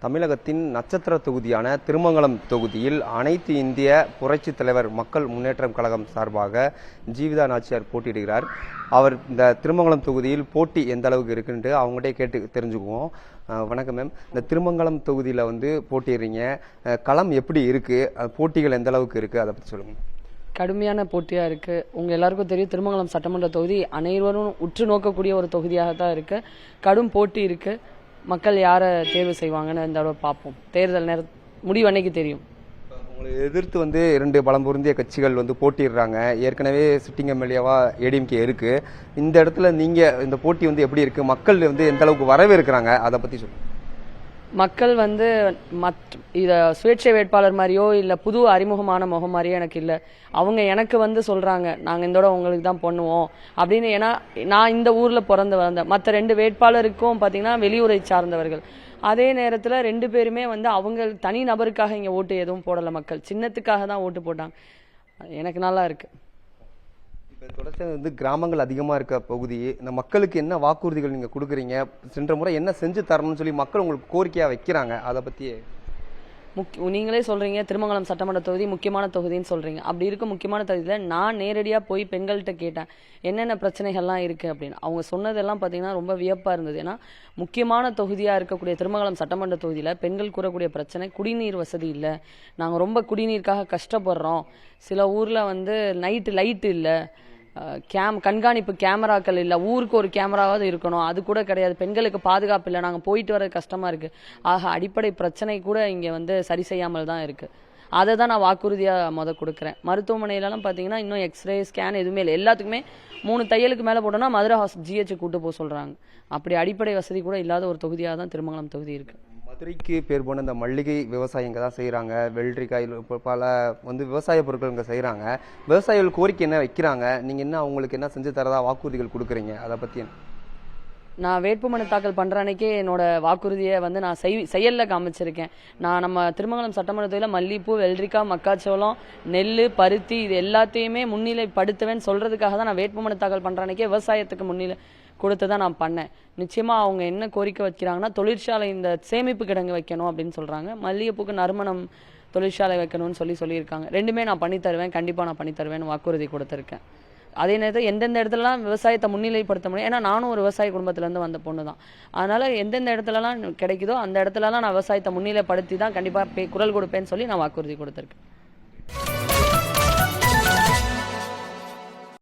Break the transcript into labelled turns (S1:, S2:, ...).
S1: தமிழகத்தின் நட்சத்திர தொகுதியான திருமங்கலம் தொகுதியில் அனைத்து இந்திய புரட்சித் தலைவர் மக்கள் முன்னேற்றம் கழகம் சார்பாக ஜீவிதா நாச்சியார் போட்டியிடுகிறார். அவர் இந்த திருமங்கலம் தொகுதியில் போட்டி எந்த அளவுக்கு இருக்குன்ட்டு அவங்ககிட்ட கேட்டு தெரிஞ்சுக்குவோம். வணக்கம் மேம். இந்த திருமங்கலம் தொகுதியில் போட்டிடுறீங்க, களம் எப்படி இருக்குது, போட்டிகள் எந்த அளவுக்கு இருக்குது, அதை பற்றி சொல்லுங்கள்.
S2: கடுமையான போட்டியாக இருக்குது. உங்கள் எல்லாருக்கும் தெரியும், திருமங்கலம் சட்டமன்ற தொகுதி அனைவரும் உற்று நோக்கக்கூடிய ஒரு தொகுதியாக தான் இருக்குது. கடும் போட்டி இருக்குது. மக்கள் யாரை தேர்வு செய்வாங்கன்னு இந்த தடவை பார்ப்போம். தேர்தல் முடிவு அன்னைக்கு தெரியும்.
S1: உங்களை எதிர்த்து 2 பலம் பொருந்திய கட்சிகள் போட்டிடுறாங்க. ஏற்கனவே சிட்டிங் எம்எல்ஏவா ஏடிஎம்கே இருக்கு. இந்த இடத்துல நீங்க இந்த போட்டி எப்படி இருக்கு, மக்கள் எந்த அளவுக்கு வரவேற்கிறாங்க, அதை பத்தி சொல்லுங்க.
S2: மக்கள் இதை சுயேட்சை வேட்பாளர் மாதிரியோ இல்லை புது அறிமுகமான முகம் மாதிரியோ எனக்கு இல்லை. அவங்க எனக்கு சொல்கிறாங்க, நாங்கள் இந்த தடவை உங்களுக்கு தான் பண்ணுவோம் அப்படின்னு. ஏன்னா நான் இந்த ஊரில் பிறந்து வந்தேன். மற்ற 2 வேட்பாளருக்கும் பார்த்தீங்கன்னா வெளியூரை சார்ந்தவர்கள். அதே நேரத்தில் 2 பேருமே அவங்க தனி நபருக்காக இங்கே ஓட்டு எதுவும் போடலை. மக்கள் சின்னத்துக்காக தான் ஓட்டு போட்டாங்க. எனக்கு நல்லா இருக்குது.
S1: தொடர்ச்சி கிராமங்கள் அதிகமாக இருக்க பகுதி, இந்த மக்களுக்கு என்ன வாக்குறுதிகள் நீங்கள் கொடுக்குறீங்க, சென்ற முறை என்ன செஞ்சு தரணும்னு சொல்லி மக்கள் உங்களுக்கு கோரிக்கையாக வைக்கிறாங்க, அதை பற்றி
S2: நீங்களே சொல்கிறீங்க திருமங்கலம் சட்டமன்ற தொகுதி முக்கியமான தொகுதின்னு சொல்கிறீங்க. அப்படி இருக்க முக்கியமான தொகுதியில் நான் நேரடியாக போய் பெண்கள்கிட்ட கேட்டேன் என்னென்ன பிரச்சனைகள்லாம் இருக்குது அப்படின்னு. அவங்க சொன்னதெல்லாம் பார்த்தீங்கன்னா ரொம்ப வியப்பாக இருந்தது. ஏன்னா முக்கியமான தொகுதியாக இருக்கக்கூடிய திருமங்கலம் சட்டமன்ற தொகுதியில் பெண்கள் கூறக்கூடிய பிரச்சனை குடிநீர் வசதி இல்லை. நாங்கள் ரொம்ப குடிநீருக்காக கஷ்டப்படுறோம். சில ஊரில் நைட்டு லைட்டு இல்லை, கண்காணிப்பு கேமராக்கள் இல்லை, ஊருக்கு ஒரு கேமராவது இருக்கணும், அது கூட கிடையாது, பெண்களுக்கு பாதுகாப்பு இல்லை, நாங்கள் போயிட்டு வர கஷ்டமாக இருக்குது. ஆக அடிப்படை பிரச்சனை கூட இங்கே சரி செய்யாமல் தான் இருக்குது. அதை தான் நான் வாக்குறுதியாக கொடுக்குறேன். மருத்துவமனையிலலாம் பார்த்தீங்கன்னா இன்னும் எக்ஸ்ரே ஸ்கேன் எதுவுமே இல்லை. எல்லாத்துக்குமே 3 தையலுக்கு மேலே போட்டோம்னா மதுரை ஜிஹெச் கூட்டு போக சொல்கிறாங்க. அப்படி அடிப்படை வசதி கூட இல்லாத ஒரு தொகுதியாக தான் திருமங்கலம் தொகுதி இருக்குது.
S1: மதுரைக்கு பேர் போன இந்த மல்லிகை விவசாயம் இங்கே தான் செய்கிறாங்க. வெள்ளரிக்காய் பல விவசாய பொருட்கள் இங்கே செய்கிறாங்க. விவசாயிகள் கோரிக்கை என்ன வைக்கிறாங்க, நீங்கள் என்ன அவங்களுக்கு என்ன செஞ்சு தரதா வாக்குறுதிகள் கொடுக்குறீங்க, அதை பற்றி?
S2: நான் வேட்புமனு தாக்கல் பண்ணுற அன்னைக்கே என்னோட வாக்குறுதியை நான் செயலில் காமிச்சிருக்கேன். நான் நம்ம திருமங்கலம் சட்டமன்ற தொகுதியில் மல்லிகைப்பூ, வெள்ளரிக்காய், மக்காச்சோளம், நெல், பருத்தி இது எல்லாத்தையுமே முன்னிலைப்படுத்துவேன்னு சொல்கிறதுக்காக தான் நான் வேட்புமனு தாக்கல் பண்ணுற அன்னைக்கே விவசாயத்துக்கு முன்னிலை கொடுத்து தான் நான் பண்ணேன். நிச்சயமாக அவங்க என்ன கோரிக்கை வைக்கிறாங்கன்னா, தொழிற்சாலை இந்த சேமிப்பு கிடங்கு வைக்கணும் அப்படின்னு சொல்கிறாங்க. மல்லிகைப்பூக்கு நறுமணம் தொழிற்சாலை வைக்கணும்னு சொல்லியிருக்காங்க. 2மே நான் பண்ணித்தருவேன், கண்டிப்பாக நான் பண்ணித்தருவேன்னு வாக்குறுதி கொடுத்துருக்கேன். அதே நேரத்தில் எந்தெந்த இடத்துலலாம் விவசாயத்தை முன்னிலைப்படுத்த முடியும், ஏன்னா நானும் ஒரு விவசாய குடும்பத்திலேருந்து வந்த பொண்ணு தான். அதனால் எந்தெந்த இடத்துலலாம் கிடைக்குதோ அந்த இடத்துலலாம் நான் விவசாயத்தை முன்னிலைப்படுத்தி தான் கண்டிப்பாக குரல் கொடுப்பேன்னு சொல்லி நான் வாக்குறுதி கொடுத்துருக்கேன்.